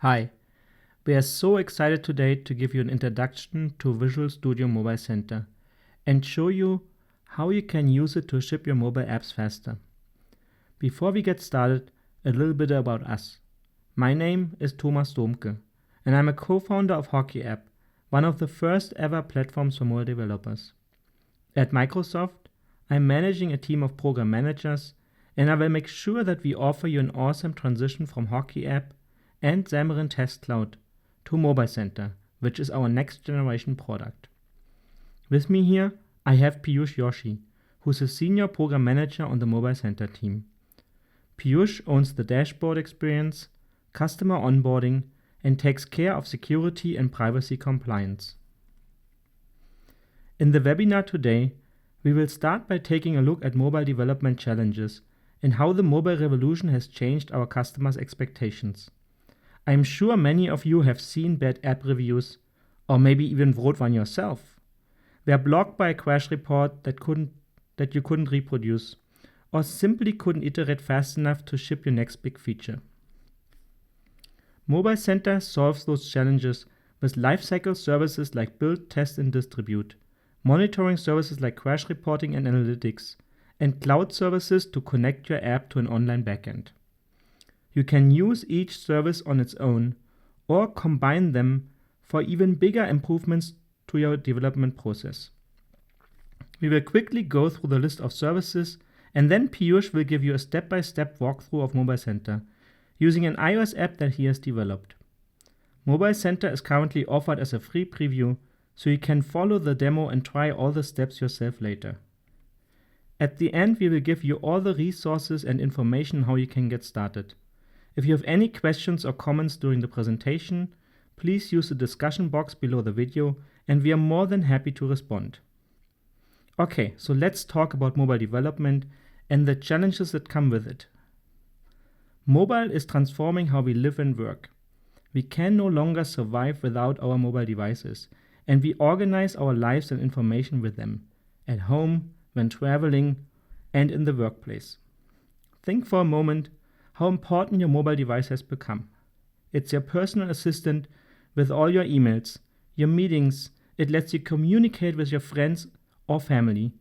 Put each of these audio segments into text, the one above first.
Hi, we are so excited today to give you an introduction to Visual Studio Mobile Center and show you how you can use it to ship your mobile apps faster. Before we get started, a little bit about us. My name is Dohmke, and I'm a co-founder of HockeyApp, one of the first ever platforms for mobile developers. At Microsoft, I'm managing a team of program managers, and I will make sure that we offer you an awesome transition from HockeyApp and Xamarin Test Cloud to Mobile Center, which is our next generation product. With me here, I have Piyush Joshi, who's a senior program manager on the Mobile Center team. Piyush owns the dashboard experience, customer onboarding, and takes care of security and privacy compliance. In the webinar today, we will start by taking a look at mobile development challenges and how the mobile revolution has changed our customers' expectations. I'm sure many of you have seen bad app reviews, or maybe even wrote one yourself. Were blocked by a crash report that you couldn't reproduce, or simply couldn't iterate fast enough to ship your next big feature. Mobile Center solves those challenges with lifecycle services like build, test, and distribute, monitoring services like crash reporting and analytics, and cloud services to connect your app to an online backend. You can use each service on its own or combine them for even bigger improvements to your development process. We will quickly go through the list of services, and then Piyush will give you a step-by-step walkthrough of Mobile Center using an iOS app that he has developed. Mobile Center is currently offered as a free preview, so you can follow the demo and try all the steps yourself later. At the end, we will give you all the resources and information how you can get started. If you have any questions or comments during the presentation, please use the discussion box below the video, and we are more than happy to respond. Okay, so let's talk about mobile development and the challenges that come with it. Mobile is transforming how we live and work. We can no longer survive without our mobile devices, and we organize our lives and information with them, at home, when traveling, and in the workplace. Think for a moment how important your mobile device has become. It's your personal assistant with all your emails, your meetings. It lets you communicate with your friends or family,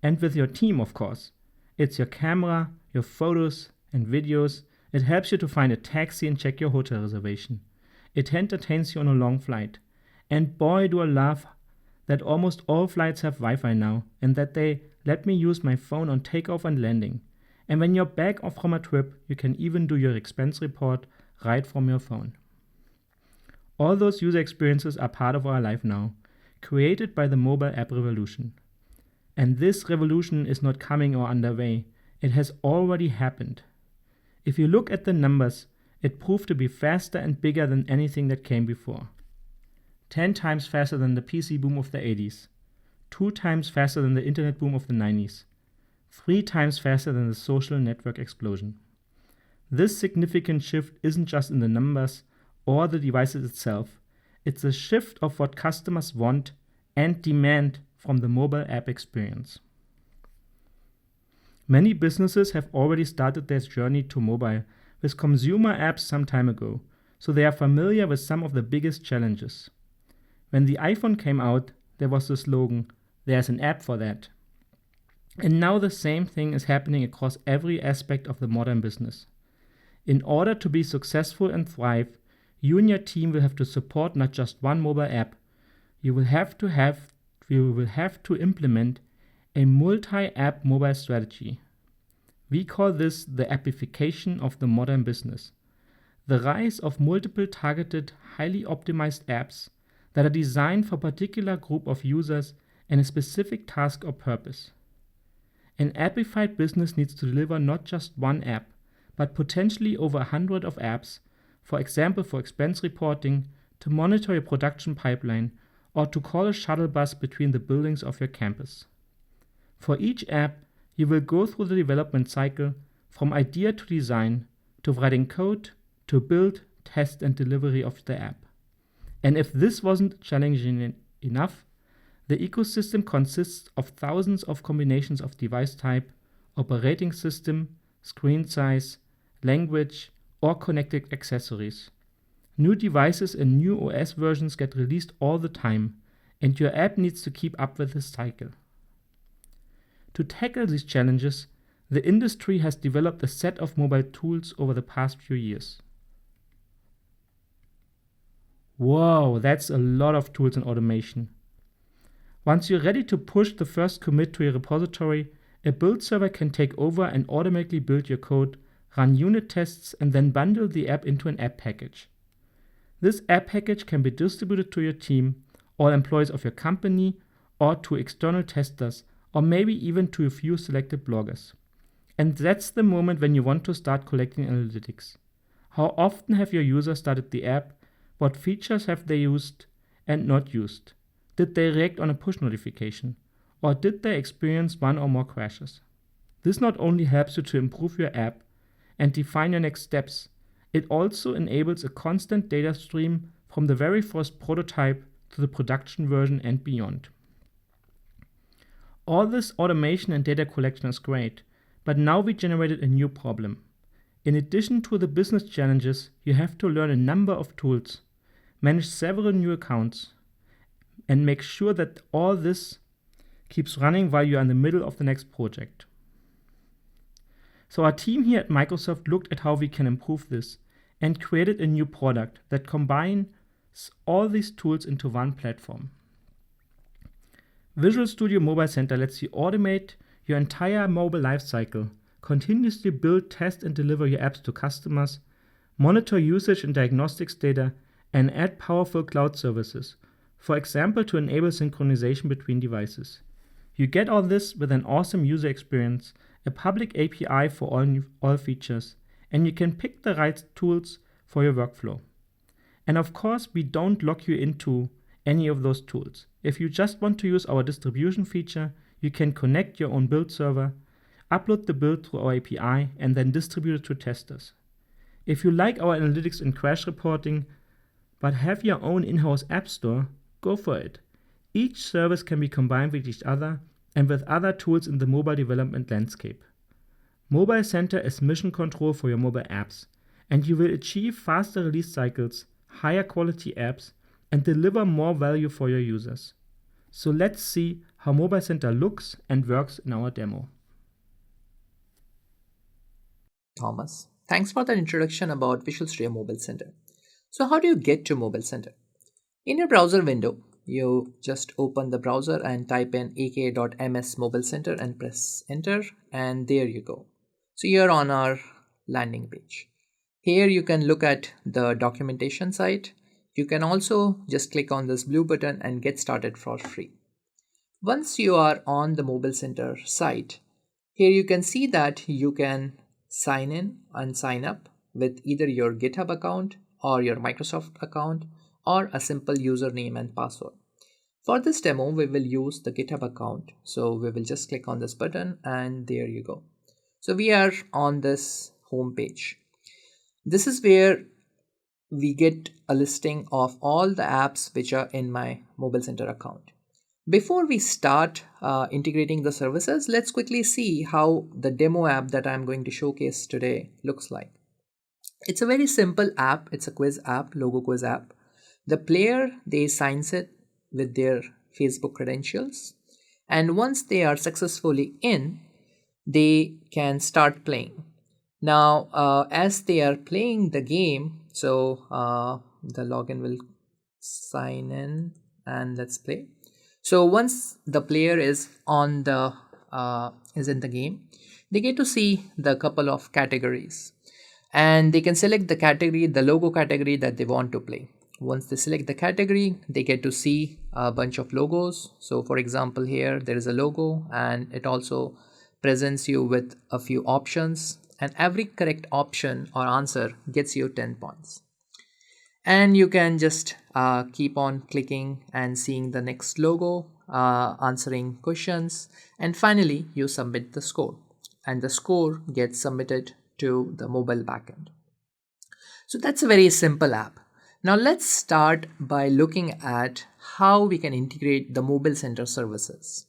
and with your team, of course. It's your camera, your photos and videos. It helps you to find a taxi and check your hotel reservation. It entertains you on a long flight. And boy, do I love that almost all flights have Wi-Fi now, and that they let me use my phone on takeoff and landing. And when you're back from a trip, you can even do your expense report right from your phone. All those user experiences are part of our life now, created by the mobile app revolution. And this revolution is not coming or underway. It has already happened. If you look at the numbers, it proved to be faster and bigger than anything that came before. 10 times faster than the PC boom of the 80s, 2 times faster than the internet boom of the 90s, 3 times faster than the social network explosion. This significant shift isn't just in the numbers or the devices itself. It's a shift of what customers want and demand from the mobile app experience. Many businesses have already started their journey to mobile with consumer apps some time ago, so they are familiar with some of the biggest challenges. When the iPhone came out, there was the slogan, "There's an app for that." And now the same thing is happening across every aspect of the modern business. In order to be successful and thrive, you and your team will have to support not just one mobile app. You will have to implement a multi-app mobile strategy. We call this the appification of the modern business. The rise of multiple targeted, highly optimized apps that are designed for a particular group of users and a specific task or purpose. An appified business needs to deliver not just one app, but potentially over 100 of apps, for example for expense reporting, to monitor your production pipeline, or to call a shuttle bus between the buildings of your campus. For each app, you will go through the development cycle from idea to design, to writing code, to build, test, and delivery of the app. And if this wasn't challenging enough, the ecosystem consists of thousands of combinations of device type, operating system, screen size, language, or connected accessories. New devices and new OS versions get released all the time, and your app needs to keep up with this cycle. To tackle these challenges, the industry has developed a set of mobile tools over the past few years. Whoa, that's a lot of tools and automation. Once you're ready to push the first commit to your repository, a build server can take over and automatically build your code, run unit tests, and then bundle the app into an app package. This app package can be distributed to your team, all employees of your company, or to external testers, or maybe even to a few selected bloggers. And that's the moment when you want to start collecting analytics. How often have your users started the app? What features have they used and not used? Did they react on a push notification? Or did they experience one or more crashes? This not only helps you to improve your app and define your next steps, it also enables a constant data stream from the very first prototype to the production version and beyond. All this automation and data collection is great, but now we generated a new problem. In addition to the business challenges, you have to learn a number of tools, manage several new accounts, and make sure that all this keeps running while you are in the middle of the next project. So our team here at Microsoft looked at how we can improve this and created a new product that combines all these tools into one platform. Visual Studio Mobile Center lets you automate your entire mobile lifecycle, continuously build, test, and deliver your apps to customers, monitor usage and diagnostics data, and add powerful cloud services, for example, to enable synchronization between devices. You get all this with an awesome user experience, a public API for all features, and you can pick the right tools for your workflow. And of course, we don't lock you into any of those tools. If you just want to use our distribution feature, you can connect your own build server, upload the build through our API, and then distribute it to testers. If you like our analytics and crash reporting, but have your own in-house app store, go for it. Each service can be combined with each other and with other tools in the mobile development landscape. Mobile Center is mission control for your mobile apps, and you will achieve faster release cycles, higher quality apps, and deliver more value for your users. So let's see how Mobile Center looks and works in our demo. Thomas, thanks for that introduction about Visual Studio Mobile Center. So how do you get to Mobile Center? In your browser window, you just open the browser and type in aka.ms mobile center and press enter, and there you go. So you're on our landing page. Here you can look at the documentation site. You can also just click on this blue button and get started for free. Once you are on the Mobile Center site, here you can see that you can sign in and sign up with either your GitHub account or your Microsoft account or a simple username and password. For this demo, we will use the GitHub account. So we will just click on this button and there you go. So we are on this home page. This is where we get a listing of all the apps which are in my Mobile Center account. Before we start integrating the services, let's quickly see how the demo app that I'm going to showcase today looks like. It's a very simple app. It's a quiz app, logo quiz app. The player, they signs it with their Facebook credentials. And once they are successfully in, they can start playing. Now, as they are playing the game, so the login will sign in and let's play. So once the player is on the is in the game, they get to see the couple of categories, and they can select the category, the logo category that they want to play. Once they select the category, they get to see a bunch of logos. So for example, here there is a logo, and it also presents you with a few options, and every correct option or answer gets you 10 points. And you can just keep on clicking and seeing the next logo, answering questions, and finally you submit the score, and the score gets submitted to the mobile backend. So that's a very simple app. Now let's start by looking at how we can integrate the Mobile Center services.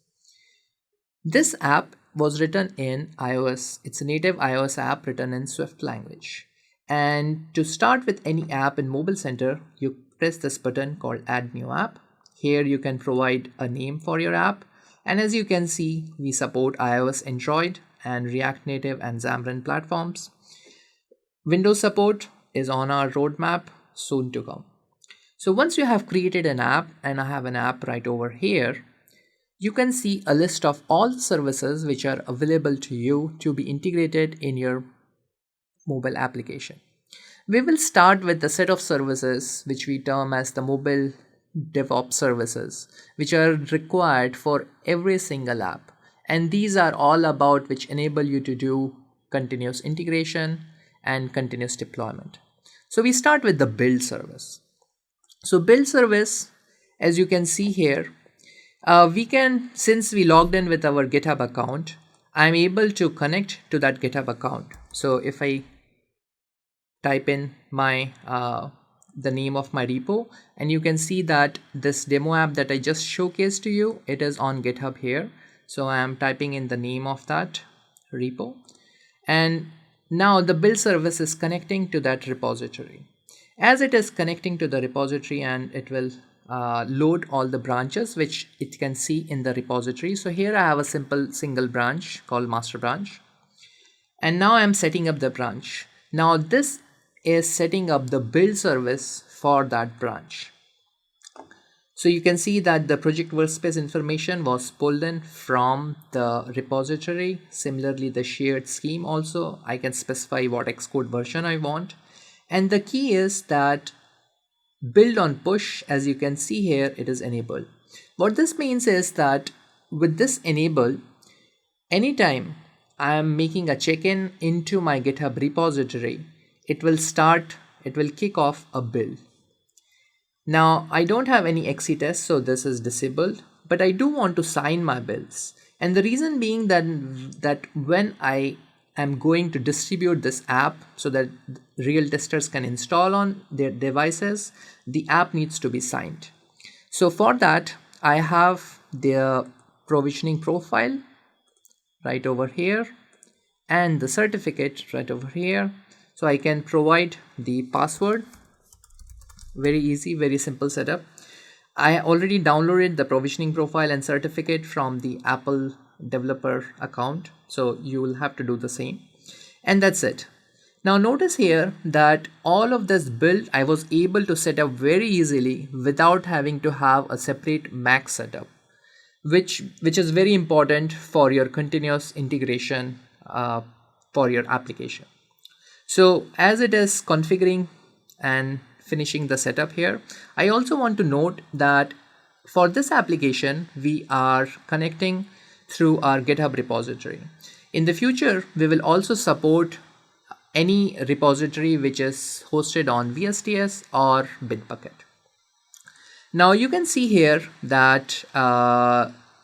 This app was written in iOS. It's a native iOS app written in Swift language. And to start with any app in Mobile Center, you press this button called Add New App. Here you can provide a name for your app. And as you can see, we support iOS, Android, and React Native and Xamarin platforms. Windows support is on our roadmap, soon to come. So once you have created an app, and I have an app right over here, you can see a list of all the services which are available to you to be integrated in your mobile application. We will start with the set of services which we term as the mobile DevOps services, which are required for every single app. And these are all about which enable you to do continuous integration and continuous deployment. So we start with the build service. So build service, as you can see here, since we logged in with our GitHub account, I'm able to connect to that GitHub account. So if I type in my the name of my repo, and you can see that this demo app that I just showcased to you, it is on GitHub here. So I am typing in the name of that repo, and now the build service is connecting to that repository. As it is connecting to the repository, and it will load all the branches which it can see in the repository. So here I have a simple single branch called master branch, and now I'm setting up the branch. Now this is setting up the build service for that branch. So you can see that the project workspace information was pulled in from the repository. Similarly, the shared scheme also, I can specify what Xcode version I want. And the key is that build on push, as you can see here, it is enabled. What this means is that with this enable, anytime I am making a check-in into my GitHub repository, it will kick off a build. Now I don't have any XC tests, so this is disabled, but I do want to sign my builds. And the reason being that when I am going to distribute this app so that real testers can install on their devices, the app needs to be signed. So for that, I have the provisioning profile right over here and the certificate right over here. So I can provide the password. Very easy, very simple setup. I already downloaded the provisioning profile and certificate from the Apple developer account, so you will have to do the same. And that's it. Now notice here that all of this build I was able to set up very easily without having to have a separate Mac setup, which is very important for your continuous integration for your application. So as it is configuring and finishing the setup here, I also want to note that for this application, we are connecting through our GitHub repository. In the future, we will also support any repository which is hosted on VSTS or Bitbucket. Now you can see here that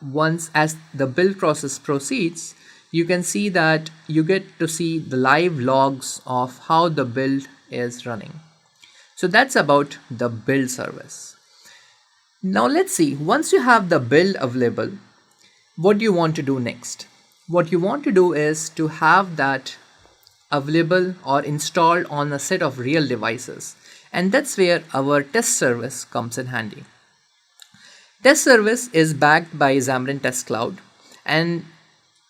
once as the build process proceeds, you can see that you get to see the live logs of how the build is running. So that's about the build service. Now let's see, once you have the build available, what do you want to do next? What you want to do is to have that available or installed on a set of real devices. And that's where our test service comes in handy. Test service is backed by Xamarin Test Cloud, and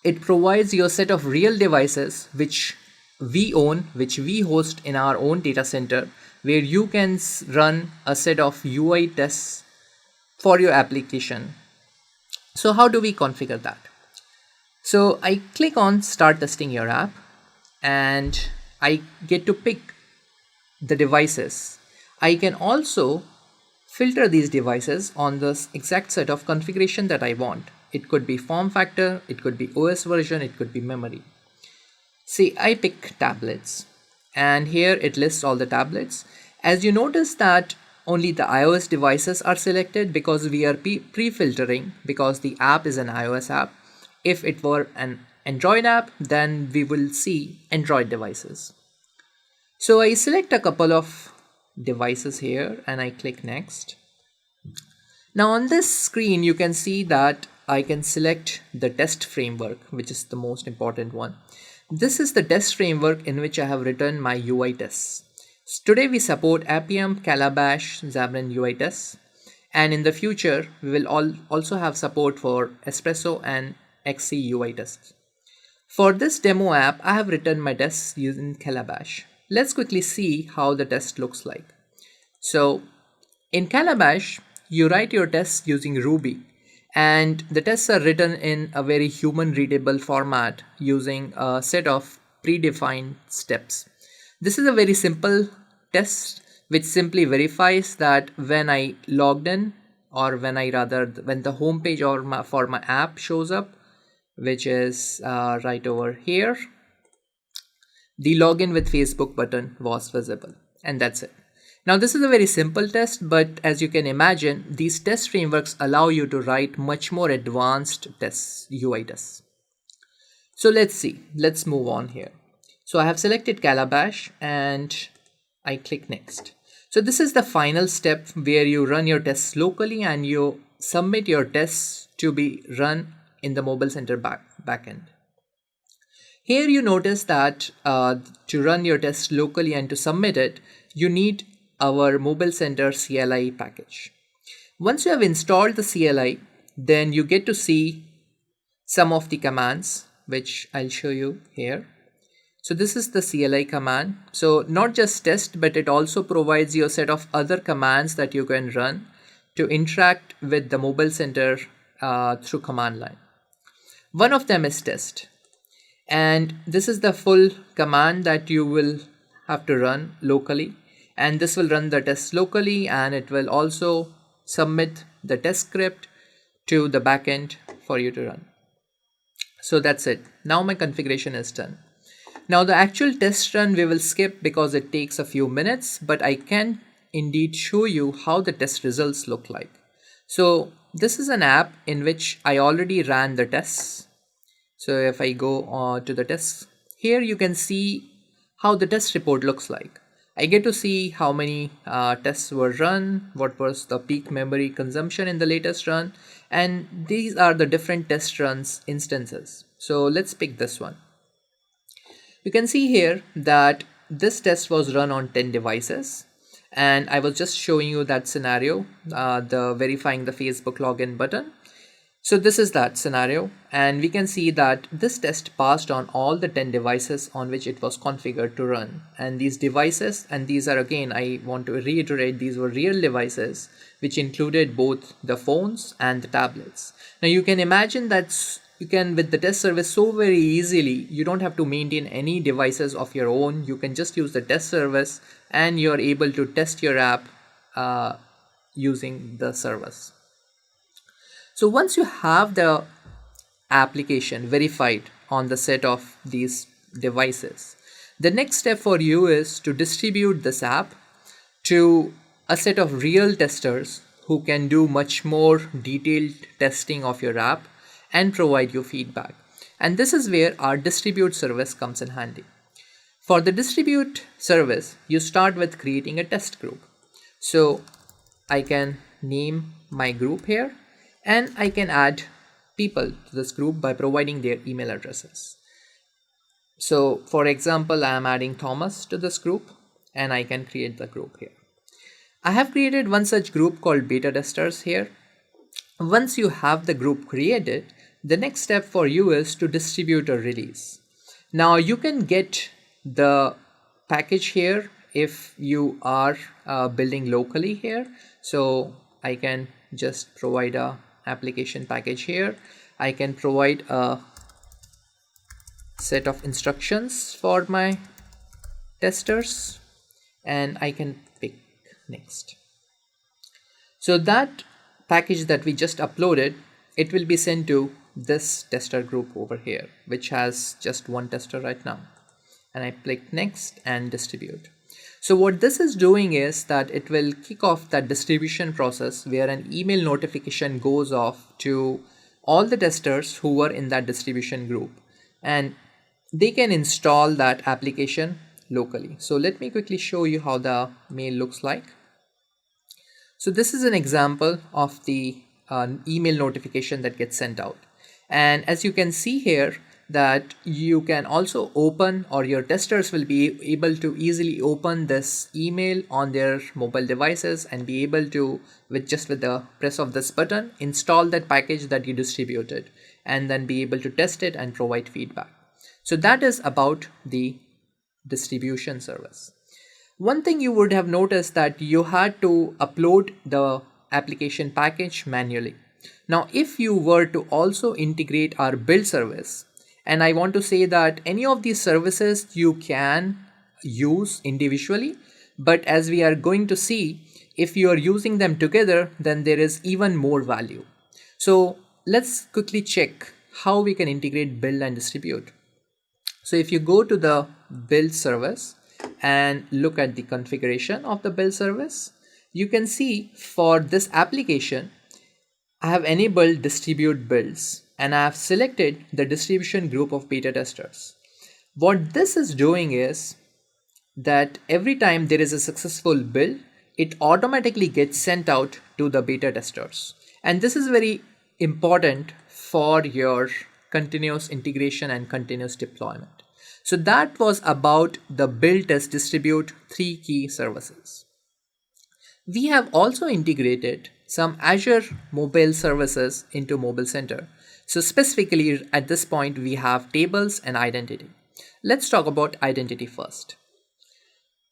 it provides you a set of real devices which we own, which we host in our own data center, where you can run a set of UI tests for your application. So how do we configure that? So I click on start testing your app, and I get to pick the devices. I can also filter these devices on this exact set of configuration that I want. It could be form factor, it could be OS version, it could be memory. See, I pick tablets, and here it lists all the tablets. As you notice that only the iOS devices are selected because we are pre-filtering, because the app is an iOS app. If it were an Android app, then we will see Android devices. So I select a couple of devices here and I click next. Now on this screen you can see that I can select the test framework, which is the most important one. This is the test framework in which I have written my UI tests. Today we support Appium, Calabash, Xamarin UI tests, and in the future we will also have support for Espresso and XC UI tests. For this demo app, I have written my tests using Calabash. Let's quickly see how the test looks like. So in Calabash, you write your tests using Ruby, and the tests are written in a very human readable format using a set of predefined steps. This is a very simple test which simply verifies that when I logged in, or when the home page for my app shows up, which is right over here, the login with Facebook button was visible, and that's it. Now this is a very simple test, but as you can imagine, these test frameworks allow you to write much more advanced tests, UI tests. So let's move on here. So I have selected Calabash and I click next. So this is the final step where you run your tests locally and you submit your tests to be run in the Mobile Center backend. Here you notice that to run your test locally and to submit it, you need our Mobile Center CLI package. Once you have installed the CLI, then you get to see some of the commands, which I'll show you here. So this is the CLI command. So not just test, but it also provides you a set of other commands that you can run to interact with the Mobile Center through command line. One of them is test. And this is the full command that you will have to run locally. And this will run the test locally, and it will also submit the test script to the backend for you to run. So that's it. Now my configuration is done. Now the actual test run we will skip because it takes a few minutes, but I can indeed show you how the test results look like. So this is an app in which I already ran the tests. So if I go to the tests, here you can see how the test report looks like. I get to see how many tests were run, what was the peak memory consumption in the latest run, and these are the different test runs instances. So let's pick this one. You can see here that this test was run on 10 devices, and I was just showing you that scenario, the verifying the Facebook login button. So this is that scenario, and we can see that this test passed on all the 10 devices on which it was configured to run. And these devices, and these are, again, I want to reiterate, these were real devices which included both the phones and the tablets. Now you can imagine that you can, with the test service, so very easily, you don't have to maintain any devices of your own. You can just use the test service and you're able to test your app using the service. So once you have the application verified on the set of these devices, the next step for you is to distribute this app to a set of real testers who can do much more detailed testing of your app and provide you feedback. And this is where our distribute service comes in handy. For the distribute service, you start with creating a test group. So I can name my group here, and I can add people to this group by providing their email addresses. So for example, I am adding Thomas to this group, and I can create the group here. I have created one such group called beta testers here. Once you have the group created, the next step for you is to distribute a release. Now you can get the package here if you are building locally here. So I can just provide a application package here. I can provide a set of instructions for my testers, and I can pick next. So that package that we just uploaded, it will be sent to this tester group over here, which has just one tester right now. And I click next and distribute. So what this is doing is that it will kick off that distribution process where an email notification goes off to all the testers who were in that distribution group, and they can install that application locally. So let me quickly show you how the mail looks like. So this is an example of the email notification that gets sent out. And as you can see here, that you can also open, or your testers will be able to easily open this email on their mobile devices and be able to, with the press of this button, install that package that you distributed and then be able to test it and provide feedback. So that is about the distribution service. One thing you would have noticed that you had to upload the application package manually. Now, if you were to also integrate our build service, and I want to say that any of these services you can use individually, but as we are going to see, if you are using them together, then there is even more value. So let's quickly check how we can integrate build and distribute. So if you go to the build service and look at the configuration of the build service, you can see for this application, I have enabled distribute builds and I have selected the distribution group of beta testers. What this is doing is that every time there is a successful build, it automatically gets sent out to the beta testers. And this is very important for your continuous integration and continuous deployment. So that was about the build, test, distribute, 3 key services. We have also integrated some Azure mobile services into Mobile Center. So specifically at this point, we have tables and identity. Let's talk about identity first.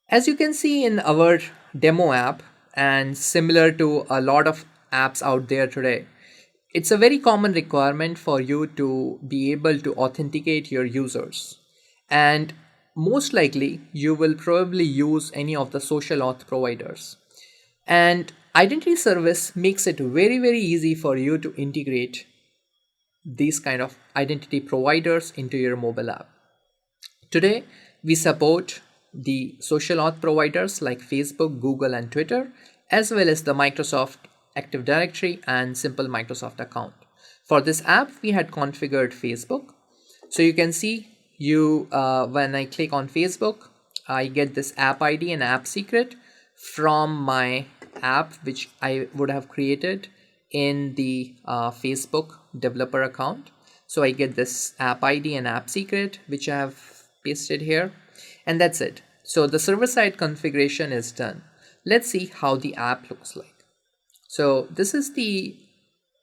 As you can see in our demo app, and similar to a lot of apps out there today, it's a very common requirement for you to be able to authenticate your users. And most likely you will probably use any of the social auth providers. And identity service makes it very, very easy for you to integrate these kind of identity providers into your mobile app. Today, we support the social auth providers like Facebook, Google, and Twitter, as well as the Microsoft Active Directory and simple Microsoft account. For this app, we had configured Facebook. So you can see when I click on Facebook, I get this app ID and app secret from my app, which I would have created in the Facebook developer account. So I get this app ID and app secret, which I have pasted here, and that's it. So the server-side configuration is done. Let's see how the app looks like. So this is the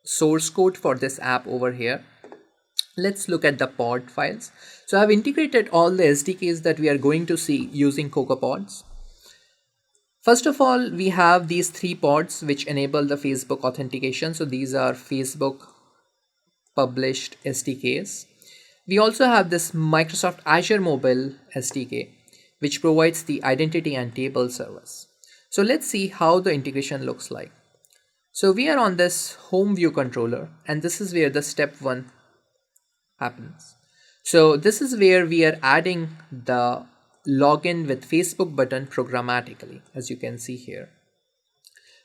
source code for this app over here. Let's look at the pod files. So I've integrated all the SDKs that we are going to see using CocoaPods. First of all, we have these 3 pods which enable the Facebook authentication. So these are Facebook published SDKs. We also have this Microsoft Azure Mobile SDK, which provides the identity and table service. So let's see how the integration looks like. So we are on this home view controller, and this is where the step 1 happens. So this is where we are adding the login with Facebook button programmatically, as you can see here.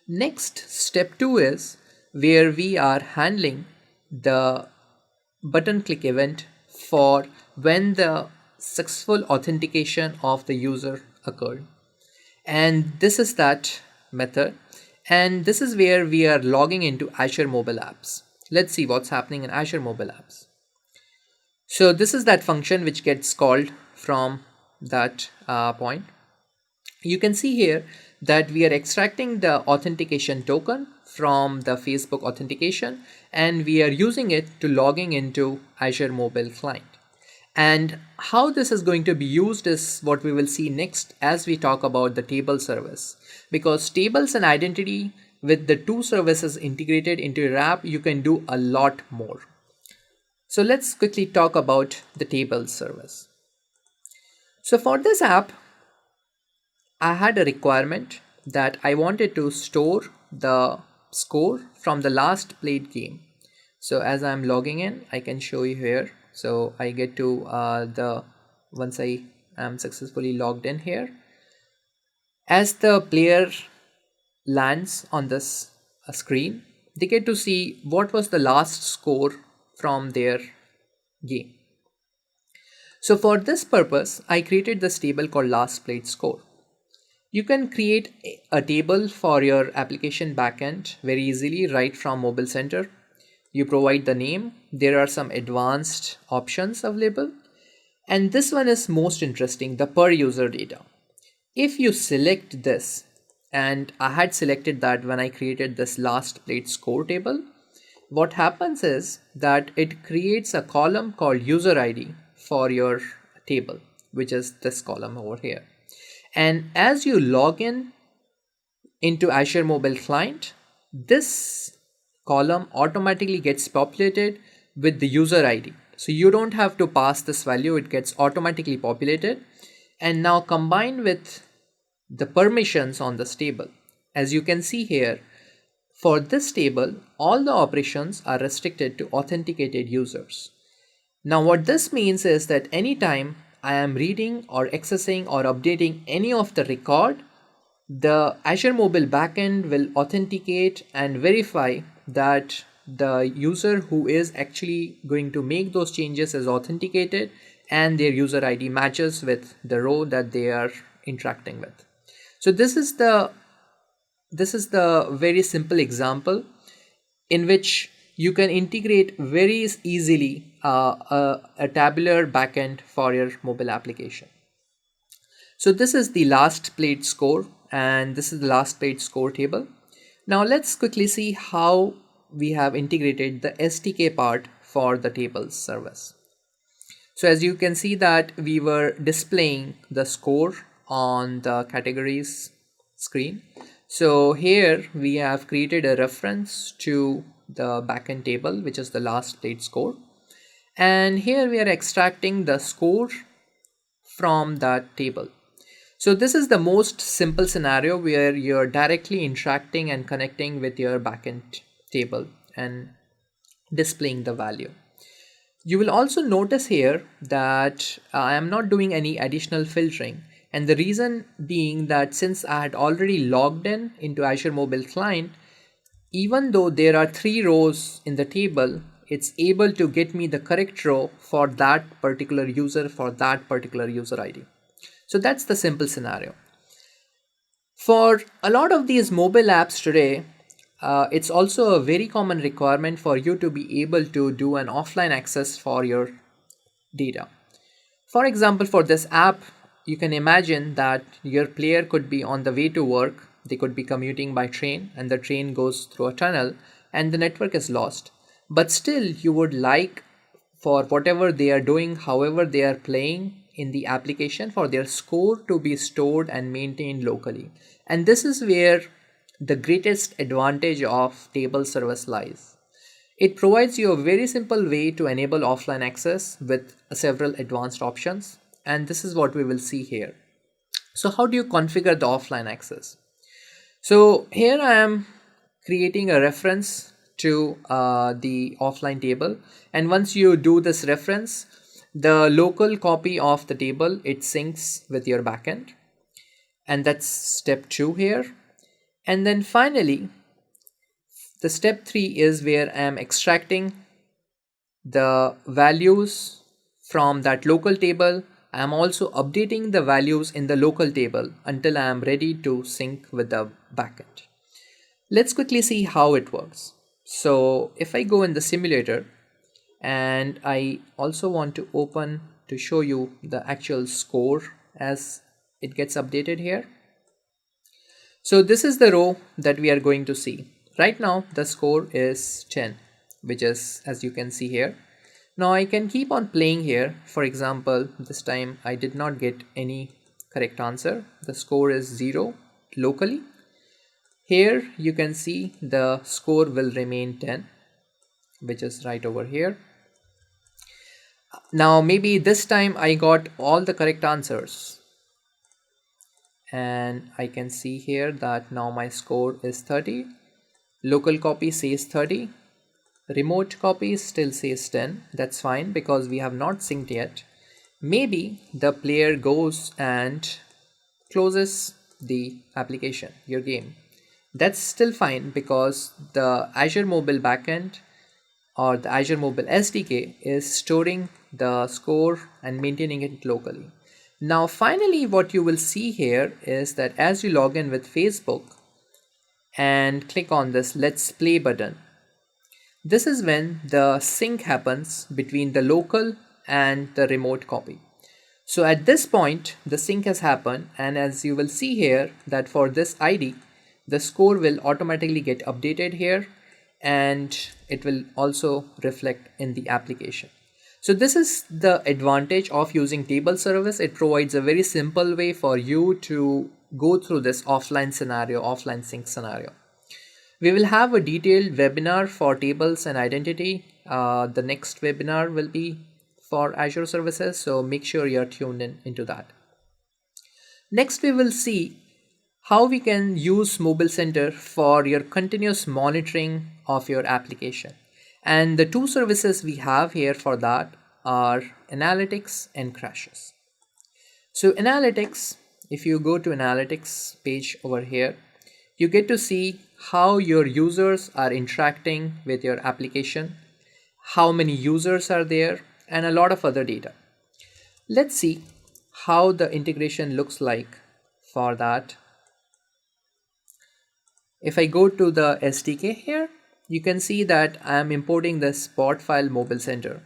Next, step 2 is where we are handling the button click event for when the successful authentication of the user occurred. And this is that method. And this is where we are logging into Azure mobile apps. Let's see what's happening in Azure mobile apps. So this is that function which gets called from that point. You can see here that we are extracting the authentication token from the Facebook authentication, and we are using it to logging into Azure mobile client. And how this is going to be used is what we will see next as we talk about the table service, because tables and identity, with the 2 services integrated into your app, you can do a lot more. So let's quickly talk about the table service. So for this app, I had a requirement that I wanted to store the score from the last played game. So as I'm logging in, I can show you here. So I get to once I am successfully logged in here, as the player lands on this screen, they get to see what was the last score from their game. So for this purpose, I created this table called last played score. You can create a table for your application backend very easily right from Mobile Center. You provide the name. There are some advanced options available. And this one is most interesting, the per user data. If you select this, and I had selected that when I created this last played score table, what happens is that it creates a column called user ID for your table, which is this column over here. And as you log in into Azure Mobile Client, this column automatically gets populated with the user ID. So you don't have to pass this value, it gets automatically populated. And now combined with the permissions on this table, as you can see here, for this table, all the operations are restricted to authenticated users. Now what this means is that anytime I am reading or accessing or updating any of the record, the Azure Mobile backend will authenticate and verify that the user who is actually going to make those changes is authenticated and their user ID matches with the row that they are interacting with. So this is the very simple example in which you can integrate very easily a tabular backend for your mobile application. So this is the last played score, and this is the last played score table. Now let's quickly see how we have integrated the SDK part for the tables service. So as you can see that we were displaying the score on the categories screen. So here we have created a reference to the backend table, which is the last played score. And here we are extracting the score from that table. So this is the most simple scenario where you're directly interacting and connecting with your backend table and displaying the value. You will also notice here that I am not doing any additional filtering. And the reason being that since I had already logged in into Azure Mobile Client, even though there are 3 rows in the table, it's able to get me the correct row for that particular user for that particular user ID. So that's the simple scenario. For a lot of these mobile apps today, it's also a very common requirement for you to be able to do an offline access for your data. For example, for this app, you can imagine that your player could be on the way to work, they could be commuting by train, and the train goes through a tunnel and the network is lost. But still, you would like for whatever they are doing, however they are playing in the application, for their score to be stored and maintained locally. And this is where the greatest advantage of table service lies. It provides you a very simple way to enable offline access with several advanced options. And this is what we will see here. So how do you configure the offline access? So here I am creating a reference to the offline table. And once you do this reference, the local copy of the table, it syncs with your backend. And that's step 2 here. And then finally, the step 3 is where I am extracting the values from that local table. I am also updating the values in the local table until I am ready to sync with the backend. Let's quickly see how it works. So if I go in the simulator, and I also want to open to show you the actual score as it gets updated here. So this is the row that we are going to see. Right now the score is 10, which is as you can see here. Now I can keep on playing here. For example, this time I did not get any correct answer. The score is 0 locally. Here you can see the score will remain 10, which is right over here. Now maybe this time I got all the correct answers, and I can see here that now my score is 30. Local copy says 30. Remote copy still says 10. That's fine because we have not synced yet. Maybe the player goes and closes the application, your game. That's still fine because the Azure Mobile backend or the Azure Mobile SDK is storing the score and maintaining it locally. Now finally what you will see here is that as you log in with Facebook and click on this Let's Play button, This is when the sync happens between the local and the remote copy. So at this point, the sync has happened, and as you will see here that for this ID, the score will automatically get updated here, and it will also reflect in the application. So this is the advantage of using table service. It provides a very simple way for you to go through this offline scenario, offline sync scenario. We will have a detailed webinar for tables and identity. The next webinar will be for Azure services, so make sure you're tuned into that. Next, we will see how we can use Mobile Center for your continuous monitoring of your application. And the two services we have here for that are analytics and crashes. So analytics, if you go to analytics page over here, you get to see how your users are interacting with your application, how many users are there, and a lot of other data. Let's see how the integration looks like for that. If I go to the SDK here, you can see that I am importing the spot file Mobile Center.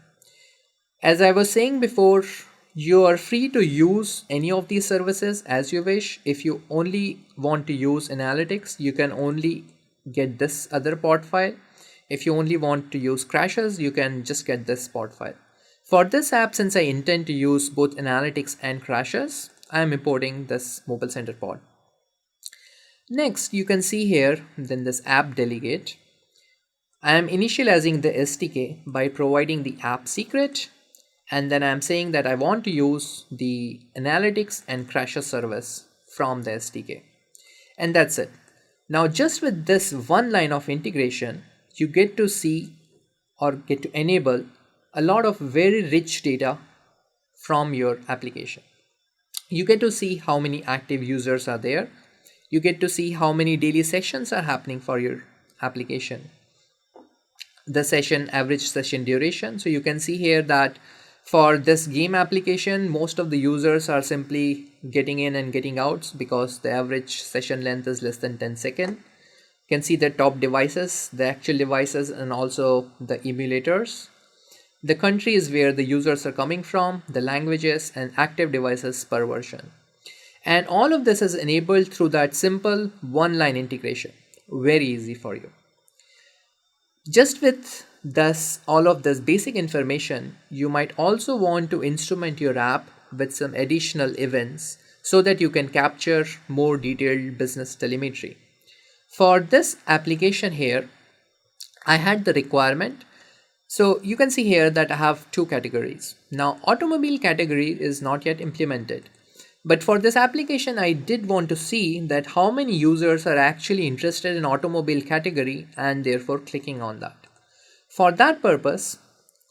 As I was saying before, you are free to use any of these services as you wish. If you only want to use analytics, you can only get this other pod file. If you only want to use crashes, you can just get this pod file. For this app, since I intend to use both analytics and crashes, I am importing this Mobile Center pod. Next, you can see here, then this app delegate. I am initializing the SDK by providing the app secret, and then I'm saying that I want to use the analytics and crashes service from the SDK. And that's it. Now, just with this one line of integration, you get to see or get to enable a lot of very rich data from your application. You get to see how many active users are there. You get to see how many daily sessions are happening for your application. The session, average session duration. So you can see here that for this game application, most of the users are simply getting in and getting out because the average session length is less than 10 seconds. You can see the top devices, the actual devices, and also the emulators. The countries where the users are coming from, the languages, and active devices per version. And all of this is enabled through that simple one-line integration. Very easy for you. Just with all of this basic information, you might also want to instrument your app with some additional events so that you can capture more detailed business telemetry. For this application here, I had the requirement. So you can see here that I have two categories. Now, automobile category is not yet implemented. But for this application, I did want to see that how many users are actually interested in automobile category and therefore clicking on that. For that purpose,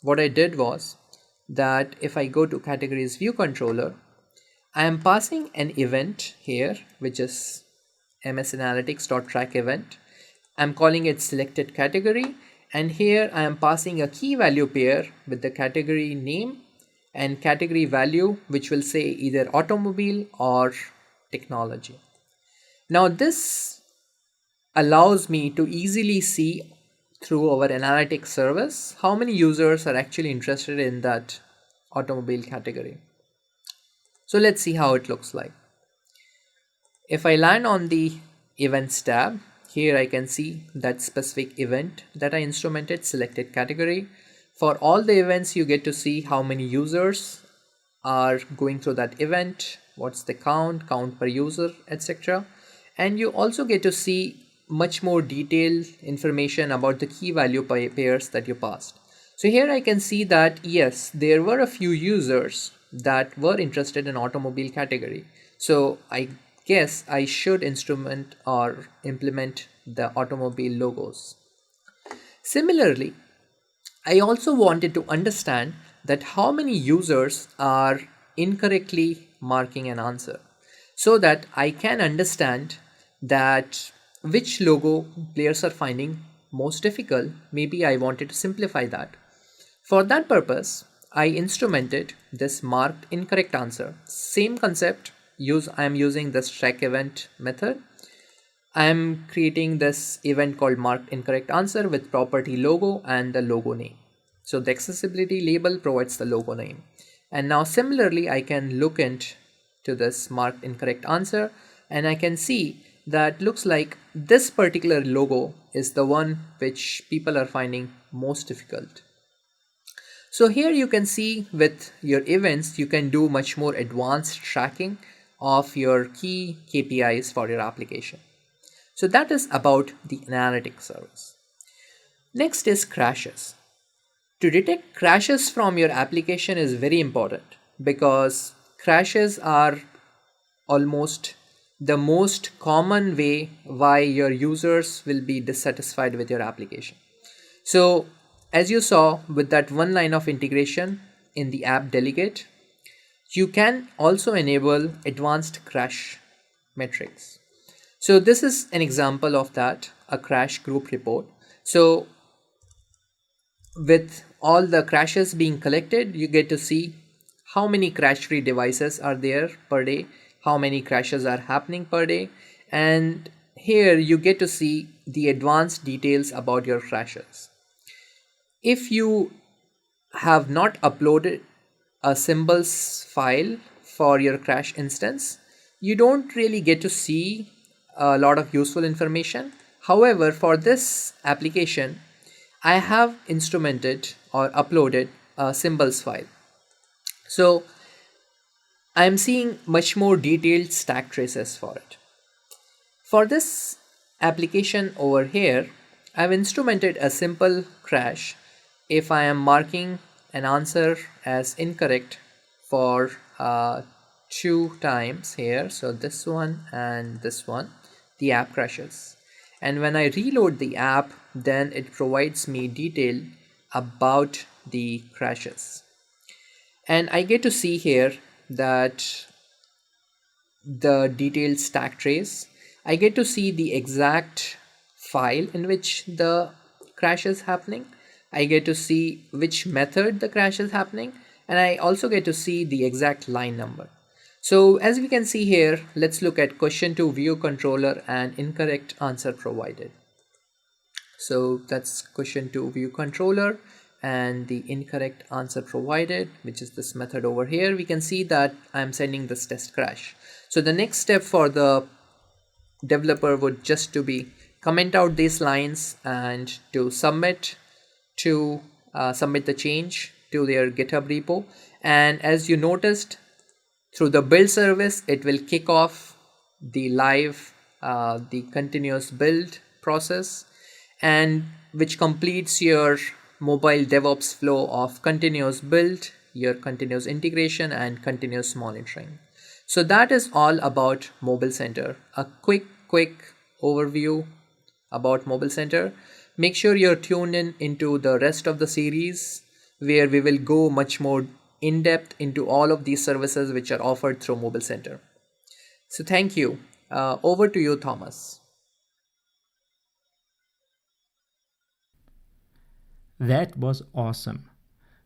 what I did was that if I go to categories view controller, I am passing an event here, which is msanalytics.track event. I'm calling it selected category. And here I am passing a key value pair with the category name and category value, which will say either automobile or technology. Now this allows me to easily see through our analytics service how many users are actually interested in that automobile category. So let's see how it looks like. If I land on the events tab, here I can see that specific event that I instrumented, selected category. For all the events, you get to see how many users are going through that event, what's the count per user, etc. And you also get to see much more detailed information about the key value pairs that you passed. So here I can see that yes, there were a few users that were interested in automobile category. So I guess I should instrument or implement the automobile logos. Similarly, I also wanted to understand that how many users are incorrectly marking an answer so that I can understand that which logo players are finding most difficult. Maybe I wanted to simplify that. For that purpose, I instrumented this marked incorrect answer. Same concept, I am using this track event method. I'm creating this event called marked incorrect answer with property logo and the logo name. So the accessibility label provides the logo name. And now similarly, I can look into this marked incorrect answer and I can see that looks like this particular logo is the one which people are finding most difficult. So here you can see with your events, you can do much more advanced tracking of your key KPIs for your application. So that is about the analytics service. Next is crashes. To detect crashes from your application is very important because crashes are almost the most common way why your users will be dissatisfied with your application. So as you saw with that one line of integration in the app delegate, you can also enable advanced crash metrics. So this is an example of that, a crash group report. So with all the crashes being collected, you get to see how many crash-free devices are there per day, how many crashes are happening per day, and here you get to see the advanced details about your crashes. If you have not uploaded a symbols file for your crash instance, you don't really get to see a lot of useful information. However, for this application, I have instrumented or uploaded a symbols file. So I'm seeing much more detailed stack traces for it. For this application over here, I've instrumented a simple crash if I am marking an answer as incorrect for 2 times here. So this one and this one, the app crashes. And when I reload the app, then it provides me detail about the crashes. And I get to see here that the detailed stack trace, I get to see the exact file in which the crash is happening. I get to see which method the crash is happening, and I also get to see the exact line number. So as we can see here, let's look at question to view controller and incorrect answer provided. So that's question to view controller and the incorrect answer provided, which is this method over here. We can see that I'm sending this test crash. So the next step for the developer would just to be comment out these lines and to submit the change to their GitHub repo. And as you noticed, through the build service, it will kick off the live, the continuous build process, and which completes your mobile DevOps flow of continuous build, your continuous integration, and continuous monitoring. So that is all about Mobile Center. A quick overview about Mobile Center. Make sure you're tuned into the rest of the series where we will go much more in depth into all of these services which are offered through Mobile Center. So thank you. Over to you, Thomas. That was awesome.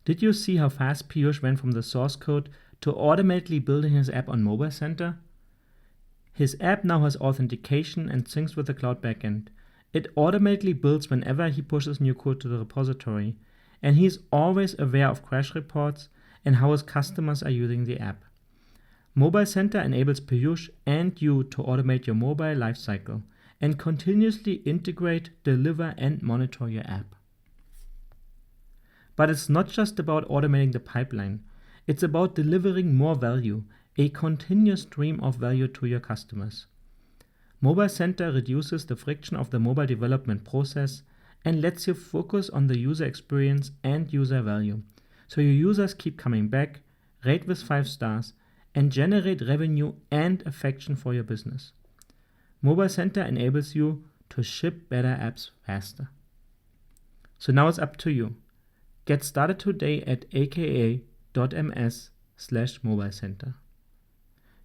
Did you see how fast Piyush went from the source code to automatically building his app on Mobile Center? His app now has authentication and syncs with the cloud backend. It automatically builds whenever he pushes new code to the repository, and he's always aware of crash reports and how his customers are using the app. Mobile Center enables Piyush and you to automate your mobile lifecycle and continuously integrate, deliver, and monitor your app. But it's not just about automating the pipeline. It's about delivering more value, a continuous stream of value to your customers. Mobile Center reduces the friction of the mobile development process and lets you focus on the user experience and user value, so your users keep coming back, rate with 5 stars, and generate revenue and affection for your business. Mobile Center enables you to ship better apps faster. So now it's up to you. Get started today at aka.ms/mobilecenter.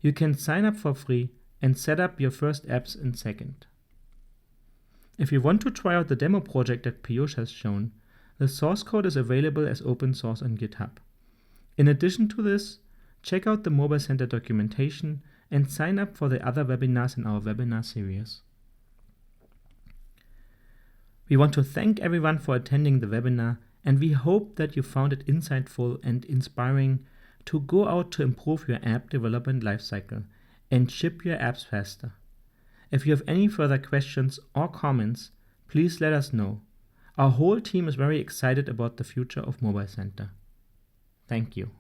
You can sign up for free and set up your first apps in seconds. If you want to try out the demo project that Piyush has shown, the source code is available as open source on GitHub. In addition to this, check out the Mobile Center documentation and sign up for the other webinars in our webinar series. We want to thank everyone for attending the webinar, and we hope that you found it insightful and inspiring to go out to improve your app development lifecycle and ship your apps faster. If you have any further questions or comments, please let us know. Our whole team is very excited about the future of Mobile Center. Thank you.